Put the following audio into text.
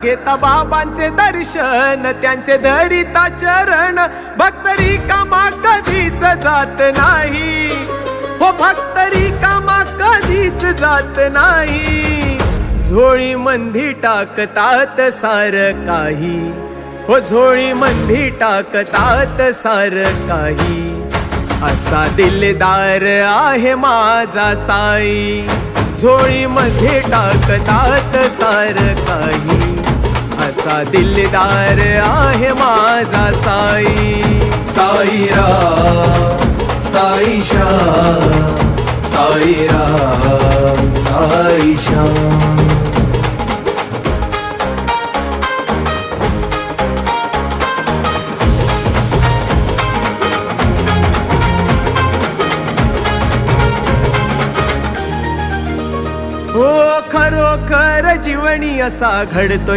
घेता बाबांचे दर्शन त्यांचे धरिता चरण भक्त रिकामा कधीच जात नाही हो भक्त रिकामा कधीच जात नाही झोळी मंदी टाकतात सार काही हो झोळी मंदी टाकतात सार काही असा दिलदार आहे माझा साई झोळी मध्ये टाकतात सार काही असा दिलदार आहे माझा साई साईराम साईशाम साईराम साईशाम हो खरोखर जीवनी असा घडतो